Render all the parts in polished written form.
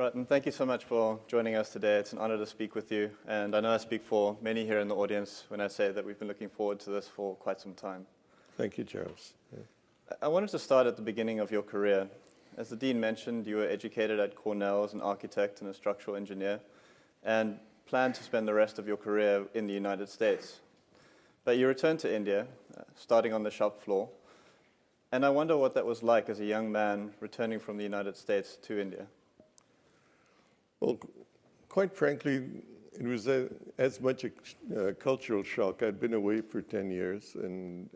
Ratan, thank you so much for joining us today. It's an honor to speak with you, and I know I speak for many here in the audience when I say that we've been looking forward to this for quite some time. Thank you, Charles. Yeah. I wanted to start at the beginning of your career. As the Dean mentioned, you were educated at Cornell as an architect and a structural engineer, and planned to spend the rest of your career in the United States. But you returned to India, starting on the shop floor, and I wonder what that was like as a young man returning from the United States to India. Well, quite frankly, it was as much a cultural shock. I'd been away for 10 years, and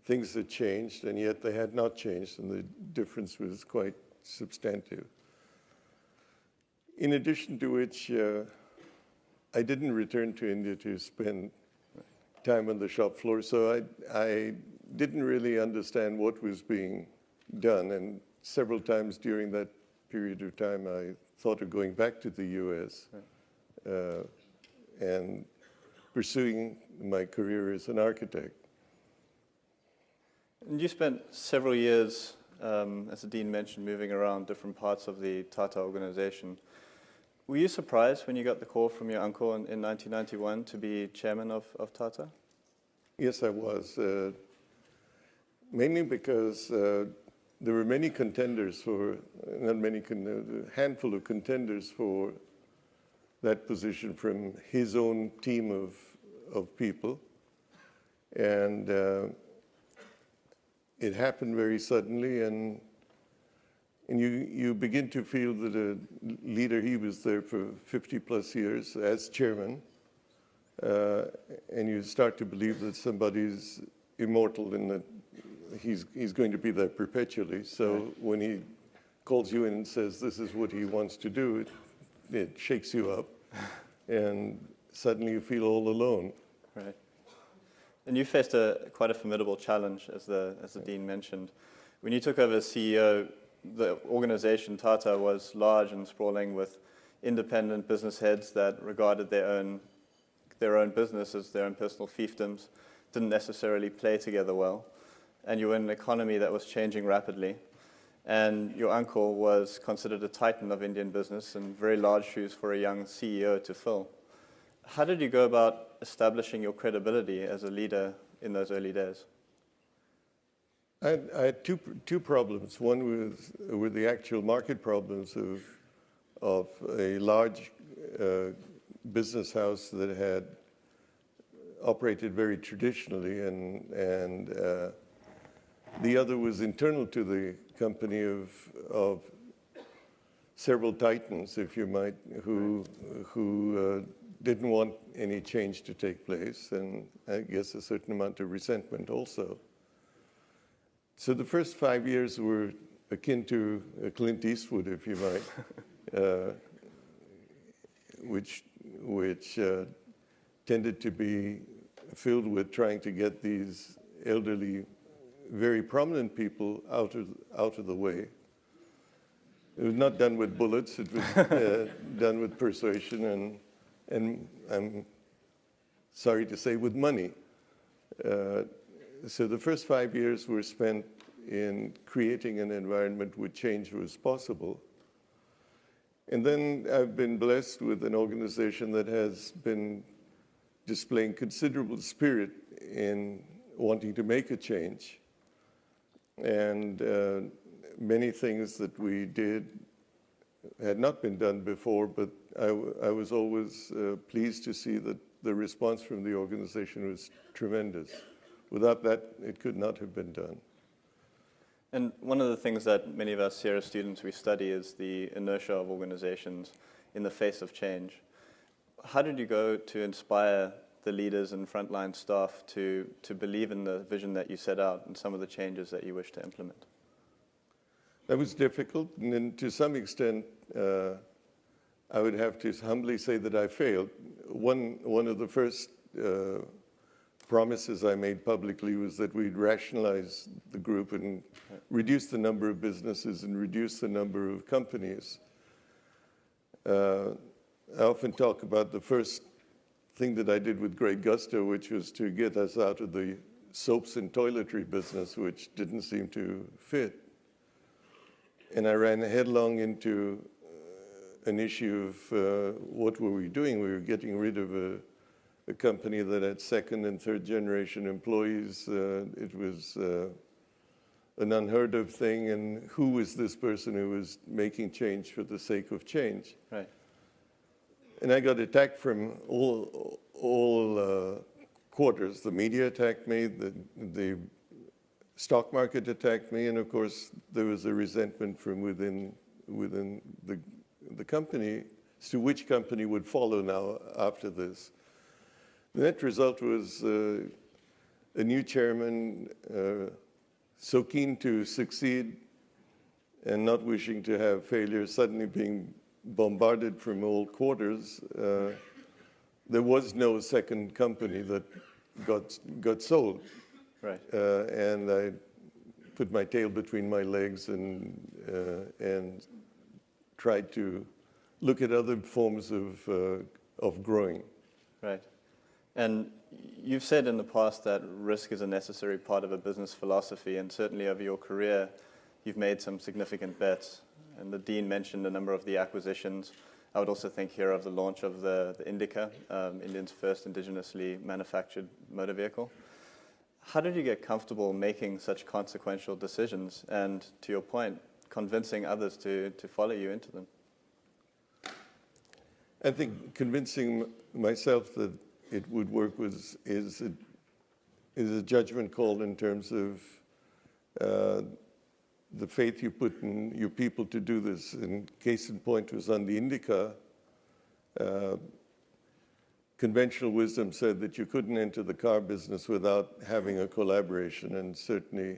things had changed, and yet they had not changed, and the difference was quite substantive. In addition to which, I didn't return to India to spend time on the shop floor, so I didn't really understand what was being done, and several times during that period of time, I thought of going back to the U.S. And pursuing my career as an architect. And you spent several years, as the Dean mentioned, moving around different parts of the Tata organization. Were you surprised when you got the call from your uncle in 1991 to be chairman of Tata? Yes, I was. Mainly because there were many contenders for, not many, a handful of contenders for that position from his own team of people. And it happened very suddenly, and you begin to feel that a leader, he was there for 50 plus years as chairman, and you start to believe that somebody's immortal and that he's going to be there perpetually. So when he calls you in and says this is what he wants to do, it shakes you up, and suddenly you feel all alone. Right. And you faced quite a formidable challenge, as the Dean mentioned. When you took over as CEO, the organization Tata was large and sprawling with independent business heads that regarded their own business as their own personal fiefdoms, didn't necessarily play together well. And you were in an economy that was changing rapidly. And your uncle was considered a titan of Indian business and very large shoes for a young CEO to fill. How did you go about establishing your credibility as a leader in those early days? I had two problems. One were the actual market problems of a large business house that had operated very traditionally, and the other was internal to the company of several titans, if you might, who didn't want any change to take place, and I guess a certain amount of resentment also. So the first 5 years were akin to Clint Eastwood, if you might, which tended to be filled with trying to get these elderly, very prominent people out of the way. It was not done with bullets. It was done with persuasion and I'm sorry to say, with money. So the first 5 years were spent in creating an environment where change was possible. And then I've been blessed with an organization that has been displaying considerable spirit in wanting to make a change. And many things that we did had not been done before, but I was always pleased to see that the response from the organization was tremendous. Without that, it could not have been done. And one of the things that many of us here as students, we study is the inertia of organizations in the face of change. How did you go to inspire the leaders and frontline staff to believe in the vision that you set out and some of the changes that you wish to implement? That was difficult, and then to some extent, I would have to humbly say that I failed. One of the first promises I made publicly was that we'd rationalize the group and reduce the number of businesses and reduce the number of companies. I often talk about the first thing that I did with great gusto, which was to get us out of the soaps and toiletry business, which didn't seem to fit. And I ran headlong into an issue of what were we doing. We were getting rid of a company that had second and third generation employees. It was an unheard of thing, and who was this person who was making change for the sake of change? Right. And I got attacked from all quarters. The media attacked me, the stock market attacked me, and of course there was a resentment from within the company as to which company would follow now after this. The net result was a new chairman so keen to succeed and not wishing to have failure, suddenly being bombarded from all quarters. There was no second company that got sold. Right. And I put my tail between my legs and tried to look at other forms of growing. Right. And you've said in the past that risk is a necessary part of a business philosophy, and certainly over your career, you've made some significant bets. And the Dean mentioned a number of the acquisitions. I would also think here of the launch of the Indica, India's first indigenously manufactured motor vehicle. How did you get comfortable making such consequential decisions and, to your point, convincing others to follow you into them? I think convincing myself that it would work is a judgment call in terms of the faith you put in your people to do this. And case in point was on the Indica. Conventional wisdom said that you couldn't enter the car business without having a collaboration, and certainly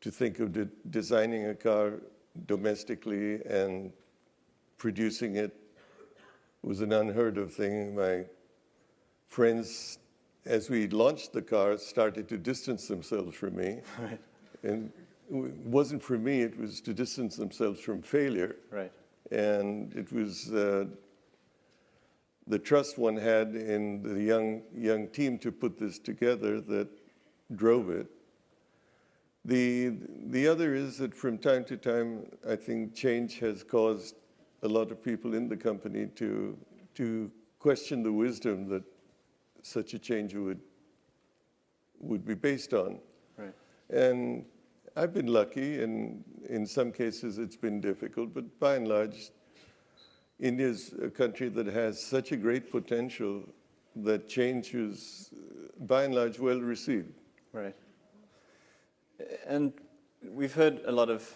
to think of designing a car domestically and producing it was an unheard of thing. My friends, as we launched the car, started to distance themselves from me. Right. And it wasn't for me, it was to distance themselves from failure. Right. And it was the trust one had in the young team to put this together that drove it. The other is that from time to time, I think change has caused a lot of people in the company to question the wisdom that such a change would be based on. Right. And I've been lucky, and in some cases it's been difficult, but by and large, India is a country that has such a great potential that change is, by and large, well received. Right. And we've heard a lot of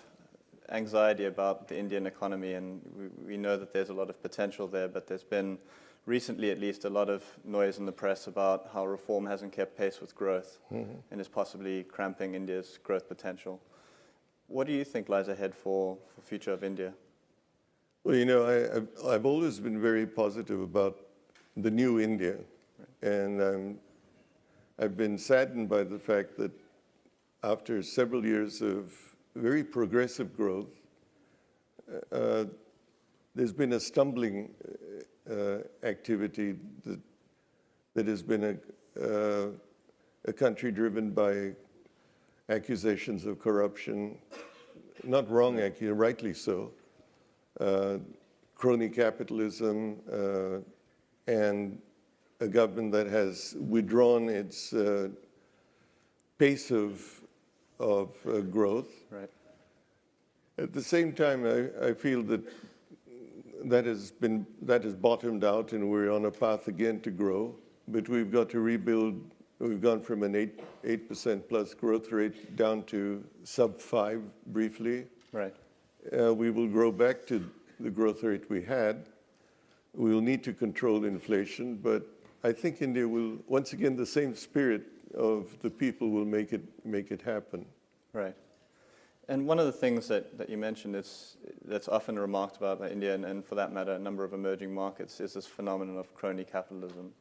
anxiety about the Indian economy, and we know that there's a lot of potential there, but there's been, recently at least, a lot of noise in the press about how reform hasn't kept pace with growth and is possibly cramping India's growth potential. What do you think lies ahead for the future of India? Well, you know, I've always been very positive about the new India. Right. And I've been saddened by the fact that after several years of very progressive growth, there's been a stumbling activity that has been a country driven by accusations of corruption, not wrong, rightly so, crony capitalism, and a government that has withdrawn its pace of growth. Right. At the same time, I feel that has bottomed out, and we're on a path again to grow. But we've got to rebuild. We've gone from an 8% plus growth rate down to sub 5 briefly. Right. We will grow back to the growth rate we had. We will need to control inflation, but I think India will, once again, the same spirit of the people will make it happen. Right. And one of the things that you mentioned that's often remarked about by India, and for that matter, a number of emerging markets, is this phenomenon of crony capitalism.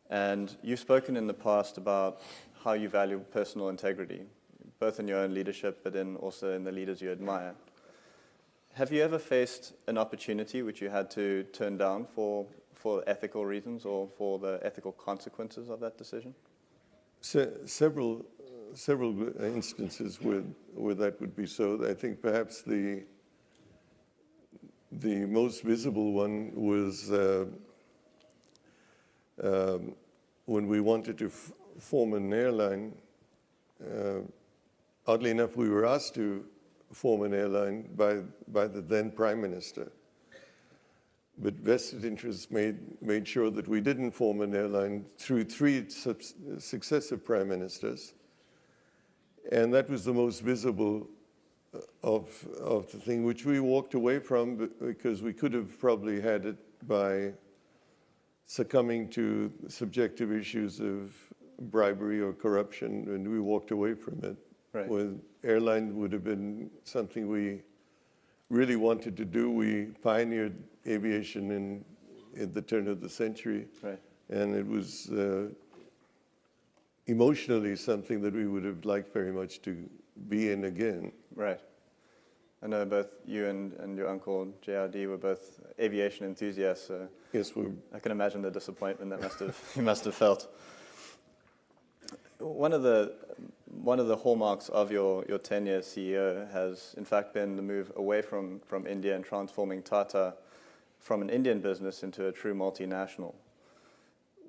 And you've spoken in the past about how you value personal integrity, both in your own leadership, but also in the leaders you admire. Have you ever faced an opportunity which you had to turn down for ethical reasons or for the ethical consequences of that decision? Several instances where that would be so. I think perhaps The most visible one was when we wanted to form an airline. Oddly enough, we were asked to form an airline by the then Prime Minister. But vested interests made sure that we didn't form an airline through three successive Prime Ministers. And that was the most visible of the thing, which we walked away from because we could have probably had it by succumbing to subjective issues of bribery or corruption, and we walked away from it. Right. Well, airline would have been something we really wanted to do. We pioneered aviation in the turn of the century, Right. and it was emotionally something that we would have liked very much to be in again. Right. I know both you and your uncle JRD were both aviation enthusiasts, so Yes, I can imagine the disappointment that you must have felt. One of the hallmarks of your tenure as CEO has in fact been the move away from India and transforming Tata from an Indian business into a true multinational.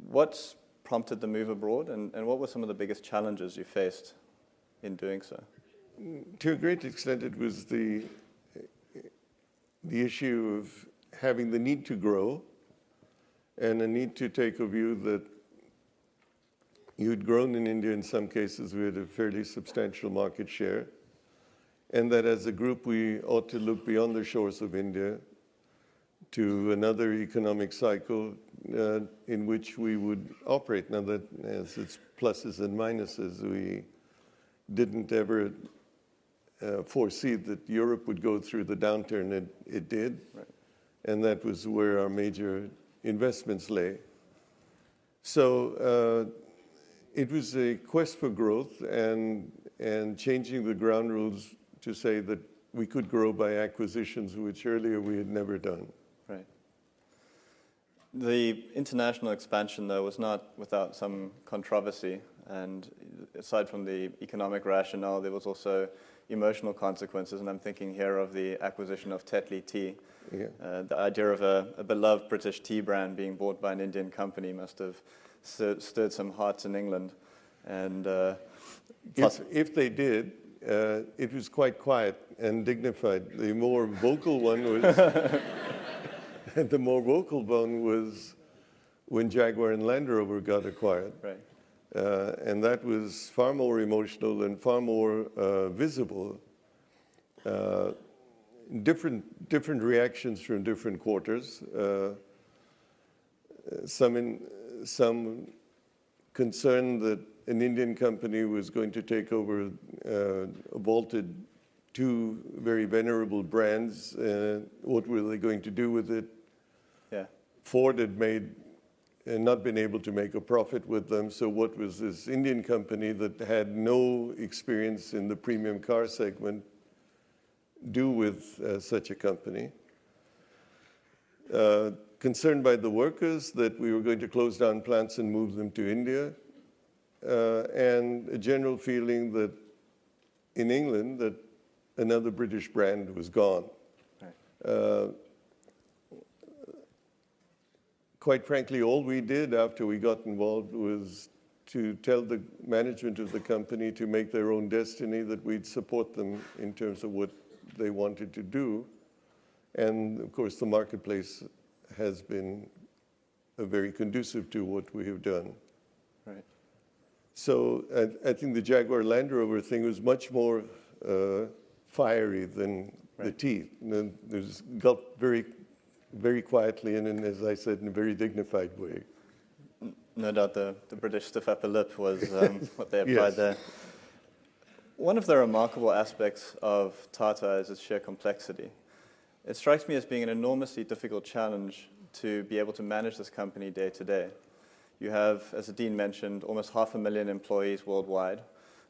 What's prompted the move abroad, and what were some of the biggest challenges you faced in doing so? To a great extent, it was the issue of having the need to grow and a need to take a view that you'd grown in India in some cases. We had a fairly substantial market share, and that as a group we ought to look beyond the shores of India to another economic cycle in which we would operate. Now that has its pluses and minuses. We didn't ever foresee that Europe would go through the downturn it did, Right. and that was where our major investments lay. So it was a quest for growth and changing the ground rules to say that we could grow by acquisitions, which earlier we had never done. Right. The international expansion, though, was not without some controversy. And aside from the economic rationale, there was also emotional consequences. And I'm thinking here of the acquisition of Tetley Tea. Yeah. The idea of a beloved British tea brand being bought by an Indian company must have stirred some hearts in England. And if they did, it was quite quiet and dignified. The more vocal one was the more vocal one was when Jaguar and Land Rover got acquired. Right. And that was far more emotional and far more visible. Different reactions from different quarters. Some concern that an Indian company was going to take over vaulted two very venerable brands. What were they going to do with it? Yeah. Ford had not been able to make a profit with them. So what was this Indian company that had no experience in the premium car segment do with such a company? Concerned by the workers that we were going to close down plants and move them to India, and a general feeling that in England that another British brand was gone. Right. Quite frankly, all we did after we got involved was to tell the management of the company to make their own destiny, that we'd support them in terms of what they wanted to do. And of course, the marketplace has been very conducive to what we have done. Right. So I think the Jaguar Land Rover thing was much more fiery than the tea. And there's gulped very quietly and, as I said, in a very dignified way. No doubt the British stiff upper lip was what they applied Yes. there. One of the remarkable aspects of Tata is its sheer complexity. It strikes me as being an enormously difficult challenge to be able to manage this company day to day. You have, as the Dean mentioned, almost 500,000 employees worldwide,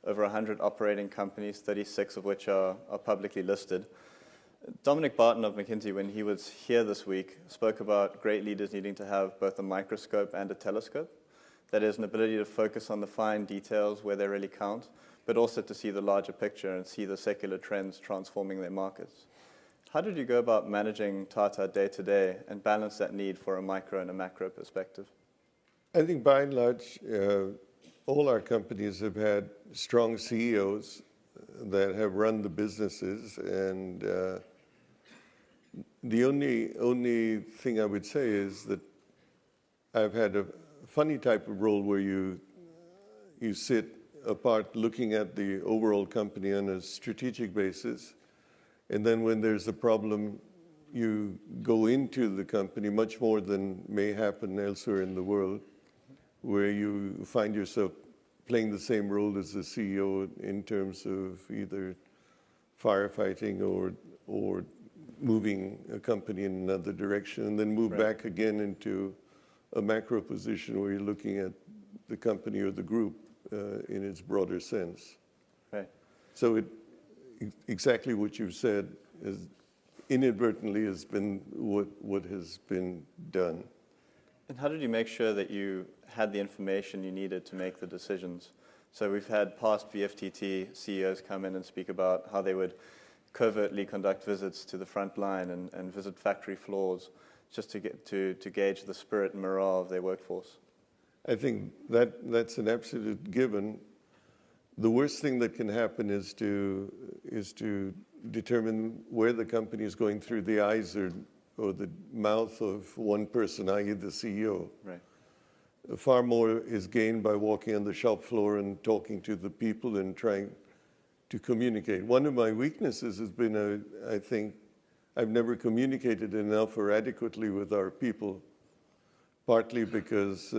over 100 operating companies, 36 of which are publicly listed. Dominic Barton of McKinsey, when he was here this week, spoke about great leaders needing to have both a microscope and a telescope. That is, an ability to focus on the fine details where they really count, but also to see the larger picture and see the secular trends transforming their markets. How did you go about managing Tata day to day and balance that need for a micro and a macro perspective? I think by and large, all our companies have had strong CEOs that have run the businesses, and the only thing I would say is that I've had a funny type of role where you sit apart looking at the overall company on a strategic basis, and then when there's a problem, you go into the company much more than may happen elsewhere in the world, where you find yourself playing the same role as the CEO in terms of either firefighting or moving a company in another direction, and then move back again into a macro position where you're looking at the company or the group in its broader sense. Right. So exactly what you've said is inadvertently has been what has been done. And how did you make sure that you had the information you needed to make the decisions? So we've had past VFTT CEOs come in and speak about how they would covertly conduct visits to the front line and visit factory floors just to get to gauge the spirit and morale of their workforce. I think that's an absolute given. The worst thing that can happen is to determine where the company is going through the eyes or the mouth of one person, i.e. the CEO. Right. Far more is gained by walking on the shop floor and talking to the people and trying to communicate. One of my weaknesses has been, I think, I've never communicated enough or adequately with our people, partly because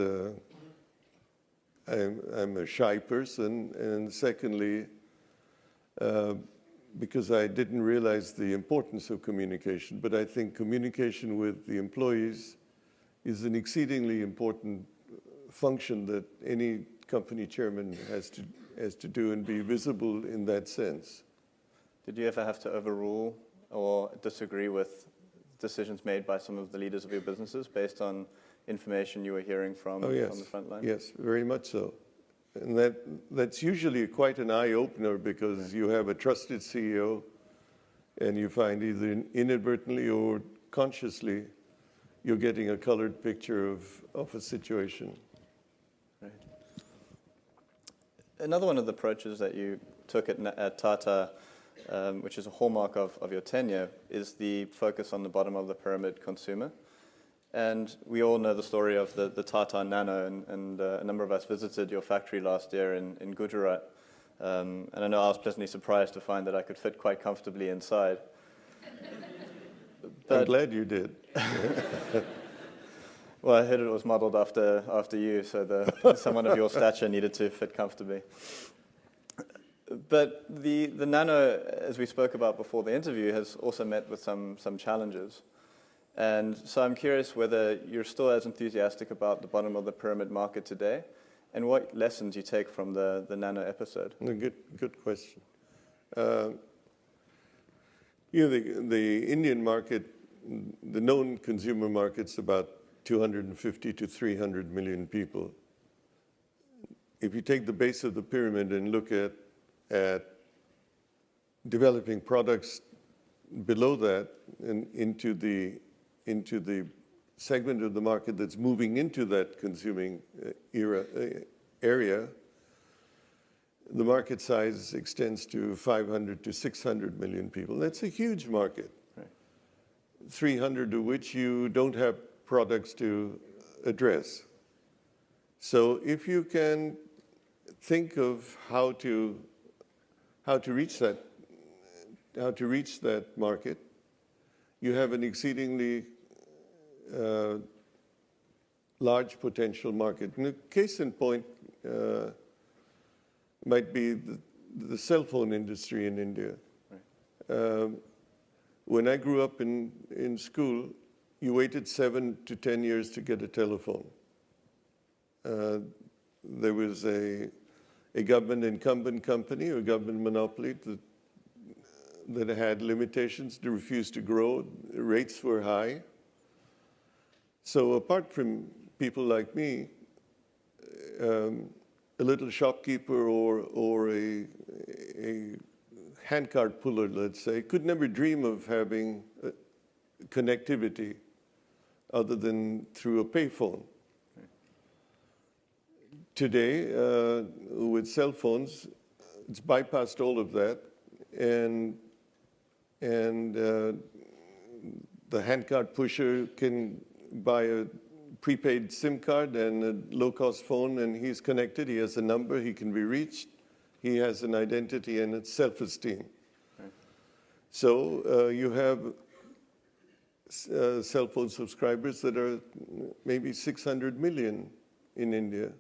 I'm a shy person, and secondly, because I didn't realize the importance of communication. But I think communication with the employees is an exceedingly important function that any company chairman has to do and be visible in that sense. Did you ever have to overrule or disagree with decisions made by some of the leaders of your businesses based on information you were hearing from the front line? Yes, very much so. And that's usually quite an eye-opener because you have a trusted CEO and you find either inadvertently or consciously you're getting a colored picture of a situation. Right. Another one of the approaches that you took at Tata, which is a hallmark of your tenure, is the focus on the bottom of the pyramid consumer. And we all know the story of the Tata Nano, and a number of us visited your factory last year in Gujarat. And I know I was pleasantly surprised to find that I could fit quite comfortably inside. I'm glad you did. Well, I heard it was modeled after you, so someone of your stature needed to fit comfortably. But the Nano, as we spoke about before the interview, has also met with some challenges. And so I'm curious whether you're still as enthusiastic about the bottom of the pyramid market today, and what lessons you take from the Nano episode. Good question. The Indian market, the known consumer market's about 250 to 300 million people. If you take the base of the pyramid and look at developing products below that and into the segment of the market that's moving into that consuming area, the market size extends to 500 to 600 million people. That's a huge market, right. 300 of which you don't have products to address. So if you can think of how to reach that market, you have an exceedingly large potential market. And a case in point might be the cell phone industry in India. Right. When I grew up in school, you waited 7 to 10 years to get a telephone. There was a government incumbent company, or government monopoly that had limitations to refuse to grow. Rates were high. So apart from people like me, a little shopkeeper or a handcart puller, let's say, could never dream of having connectivity other than through a payphone. Today, with cell phones, it's bypassed all of that, and the handcart pusher can buy a prepaid SIM card and a low-cost phone, and he's connected. He has a number. He can be reached. He has an identity and it's self-esteem. Right. So you have cell phone subscribers that are maybe 600 million in India,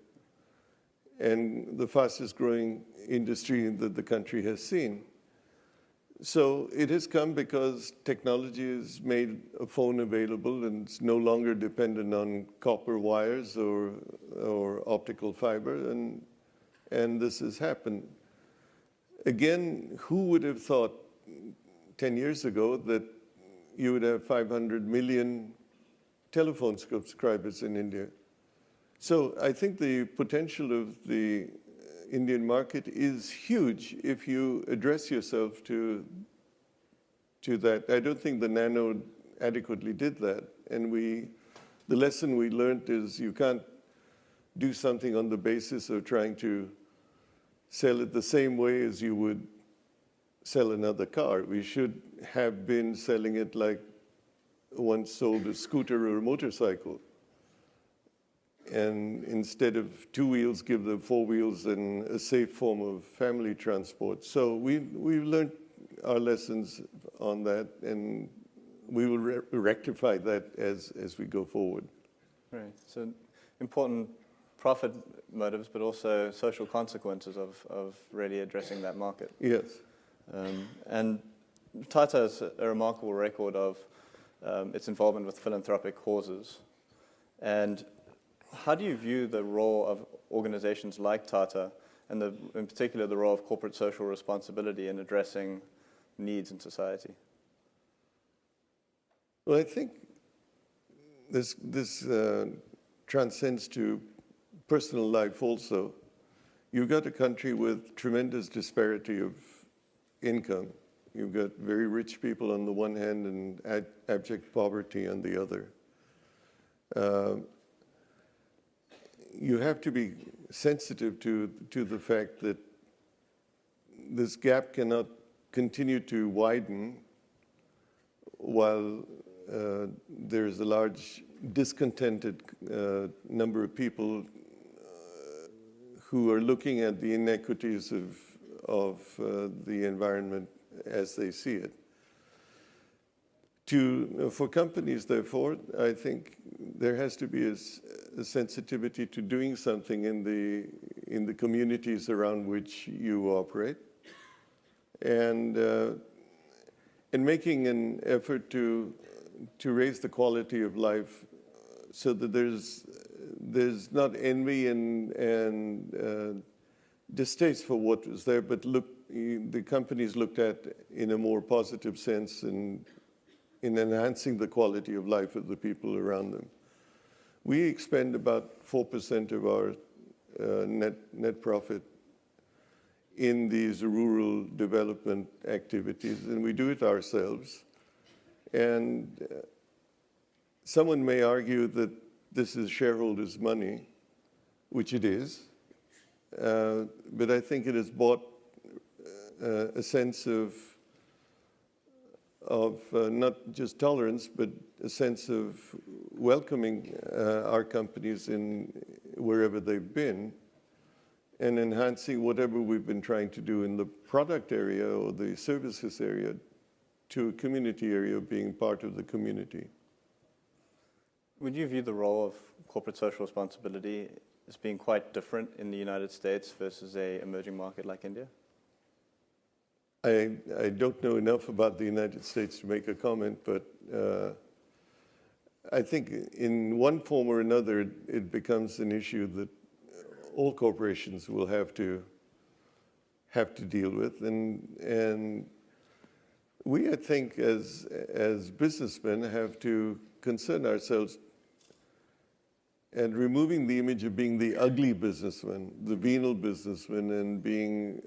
and the fastest growing industry that the country has seen. So it has come because technology has made a phone available and it's no longer dependent on copper wires or optical fiber, and this has happened. Again, who would have thought 10 years ago that you would have 500 million telephone subscribers in India? So I think the potential of the Indian market is huge if you address yourself to that. I don't think the Nano adequately did that. And the lesson we learned is you can't do something on the basis of trying to sell it the same way as you would sell another car. We should have been selling it like one sold a scooter or a motorcycle. And instead of 2 wheels, give them 4 wheels and a safe form of family transport. So we've learned our lessons on that, and we will rectify that as we go forward. Right. So important profit motives, but also social consequences of really addressing that market. Yes. And Tata has a remarkable record of its involvement with philanthropic causes. And how do you view the role of organizations like Tata, and in particular the role of corporate social responsibility in addressing needs in society? Well, I think this transcends to personal life also. You've got a country with tremendous disparity of income. You've got very rich people on the one hand and abject poverty on the other. You have to be sensitive to the fact that this gap cannot continue to widen while there's a large discontented number of people who are looking at the inequities of the environment as they see it. For companies, therefore, I think there has to be a sensitivity to doing something in the communities around which you operate, and making an effort to raise the quality of life so that there's not envy and distaste for what was there, but the companies looked at in a more positive sense and in enhancing the quality of life of the people around them. We expend about 4% of our net profit in these rural development activities, and we do it ourselves. And someone may argue that this is shareholders' money, which it is, but I think it has brought a sense of not just tolerance, but a sense of welcoming our companies in wherever they've been, and enhancing whatever we've been trying to do in the product area or the services area to a community area, being part of the community. Would you view the role of corporate social responsibility as being quite different in the United States versus an emerging market like India? I don't know enough about the United States to make a comment, but I think in one form or another, it becomes an issue that all corporations will have to deal with, and we, I think, as businessmen, have to concern ourselves and removing the image of being the ugly businessman, the venal businessman, and being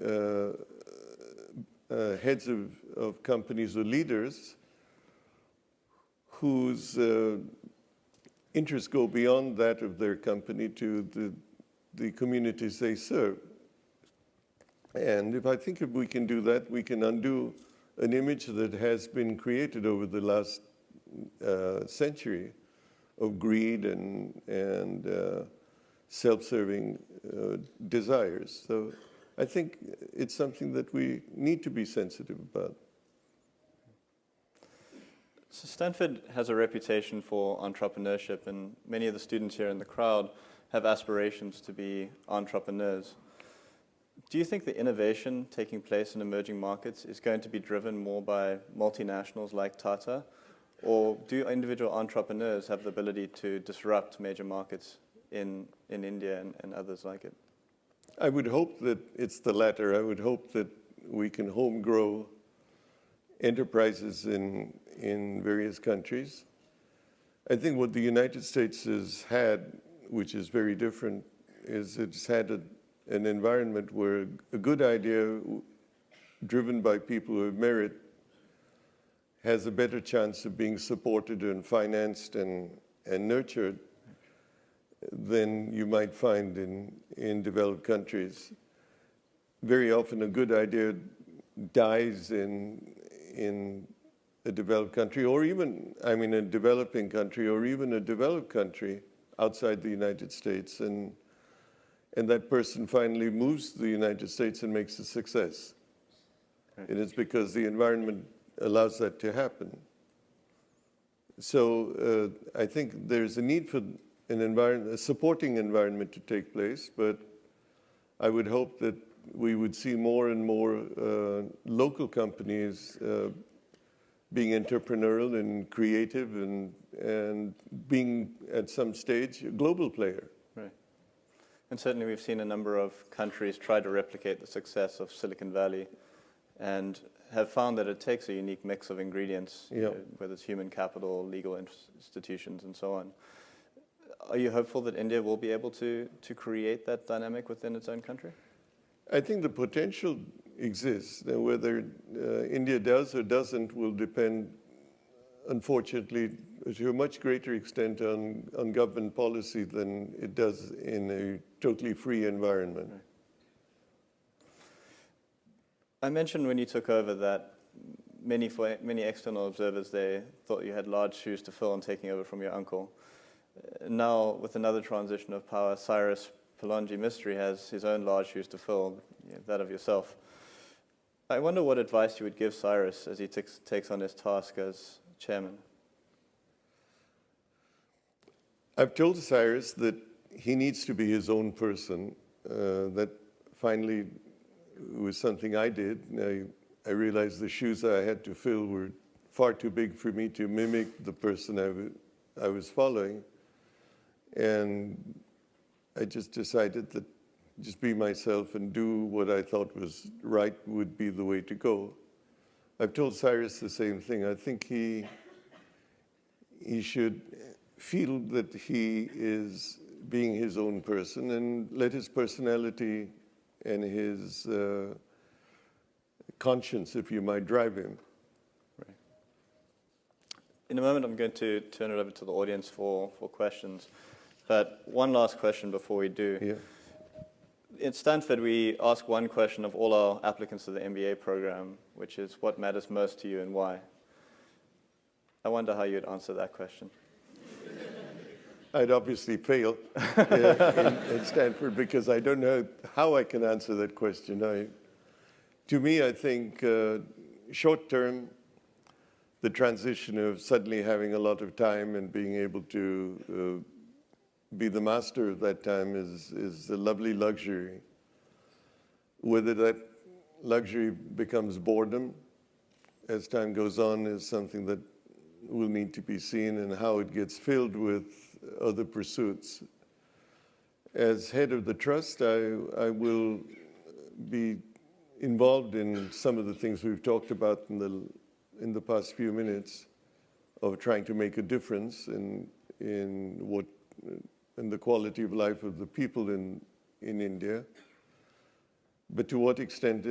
heads of companies or leaders whose interests go beyond that of their company to the communities they serve. And if we can do that, we can undo an image that has been created over the last century of greed and self-serving desires. So I think it's something that we need to be sensitive about. So Stanford has a reputation for entrepreneurship, and many of the students here in the crowd have aspirations to be entrepreneurs. Do you think the innovation taking place in emerging markets is going to be driven more by multinationals like Tata, or do individual entrepreneurs have the ability to disrupt major markets in India and others like it? I would hope that it's the latter. I would hope that we can home grow enterprises in various countries. I think what the United States has had, which is very different, is it's had an environment where a good idea driven by people who have merit has a better chance of being supported and financed and nurtured than you might find in developed countries. Very often a good idea dies in a developed country, or even, I mean, a developing country, or even a developed country outside the United States, and that person finally moves to the United States and makes a success. Right. And it's because the environment allows that to happen. So I think there's a need for a supporting environment to take place, but I would hope that we would see more and more local companies being entrepreneurial and creative and being, at some stage, a global player. Right. And certainly we've seen a number of countries try to replicate the success of Silicon Valley and have found that it takes a unique mix of ingredients, whether it's human capital, legal institutions, and so on. Are you hopeful that India will be able to create that dynamic within its own country? I think the potential exists. Now, whether India does or doesn't will depend, unfortunately, to a much greater extent on government policy than it does in a totally free environment. Right. I mentioned when you took over that many external observers, they thought you had large shoes to fill in taking over from your uncle. Now, with another transition of power, Cyrus Palonji Mistry has his own large shoes to fill, that of yourself. I wonder what advice you would give Cyrus as he takes on his task as chairman. I've told Cyrus that he needs to be his own person. That finally was something I did. I realized the shoes I had to fill were far too big for me to mimic the person I was following. And I just decided that just be myself and do what I thought was right would be the way to go. I've told Cyrus the same thing. I think he should feel that he is being his own person and let his personality and his conscience, if you might, drive him. Right. In a moment, I'm going to turn it over to the audience for questions. But one last question before we do. Yeah. At Stanford, we ask one question of all our applicants to the MBA program, which is, what matters most to you and why? I wonder how you'd answer that question. I'd obviously fail at Stanford because I don't know how I can answer that question. To me, I think short term, the transition of suddenly having a lot of time and being able to be the master of that time is a lovely luxury. Whether that luxury becomes boredom as time goes on is something that will need to be seen, and how it gets filled with other pursuits. As head of the trust, I will be involved in some of the things we've talked about in the past few minutes, of trying to make a difference in the quality of life of the people in India. But to what extent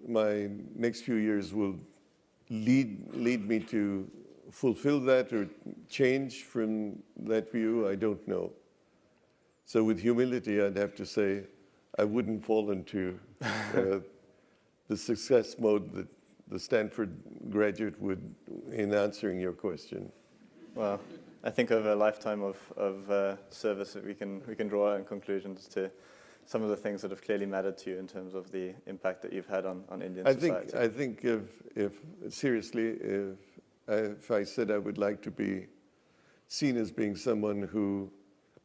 my next few years will lead me to fulfill that or change from that view, I don't know. So with humility, I'd have to say I wouldn't fall into the success mode that the Stanford graduate would in answering your question. Well, I think over a lifetime of service, we can draw our own conclusions to some of the things that have clearly mattered to you in terms of the impact that you've had on Indian society. I think if seriously, if I said I would like to be seen as being someone who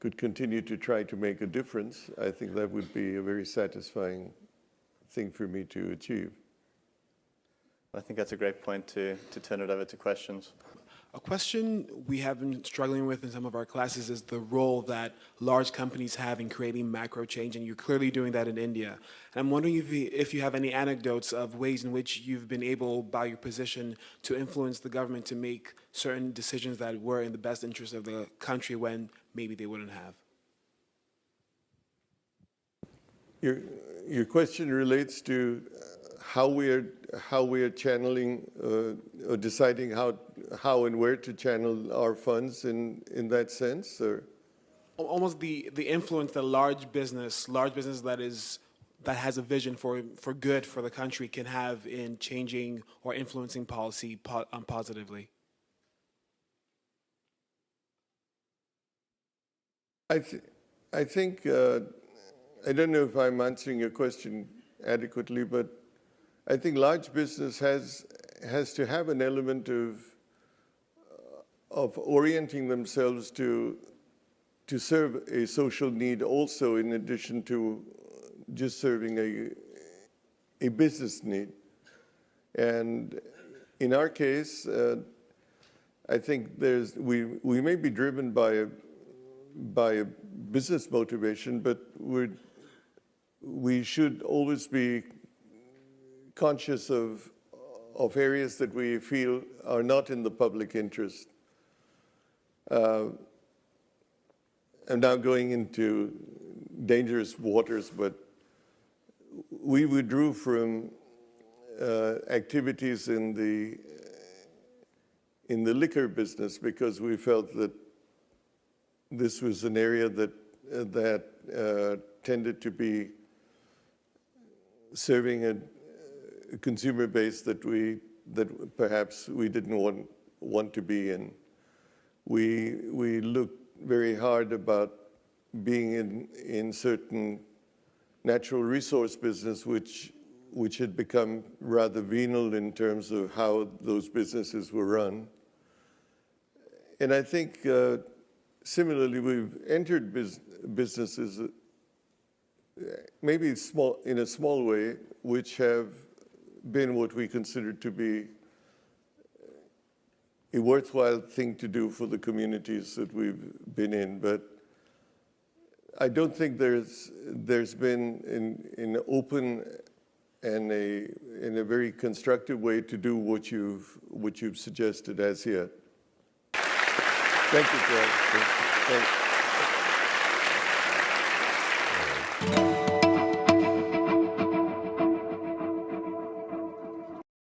could continue to try to make a difference, I think that would be a very satisfying thing for me to achieve. I think that's a great point to turn it over to questions. A question we have been struggling with in some of our classes is the role that large companies have in creating macro change, and you're clearly doing that in India. And I'm wondering if you have any anecdotes of ways in which you've been able, by your position, to influence the government to make certain decisions that were in the best interest of the country when maybe they wouldn't have. Your question relates to how we are channeling or deciding how and where to channel our funds in that sense, or almost the influence that large business that has a vision for good for the country can have in changing or influencing policy positively. I think I don't know if I'm answering your question adequately, but I think large business has to have an element of orienting themselves to serve a social need also, in addition to just serving a business need. And in our case, I think we may be driven by a business motivation, but we should always be conscious of areas that we feel are not in the public interest. I'm now going into dangerous waters, but we withdrew from activities in the liquor business because we felt that this was an area that tended to be serving a consumer base that perhaps we didn't want to be in. We looked very hard about being in certain natural resource business, which had become rather venal in terms of how those businesses were run. And I think similarly, we've entered businesses, maybe in a small way, which have been what we consider to be a worthwhile thing to do for the communities that we've been in. But I don't think there's been an open and in a very constructive way to do what you've suggested as yet. Thank you, Charles. Thanks.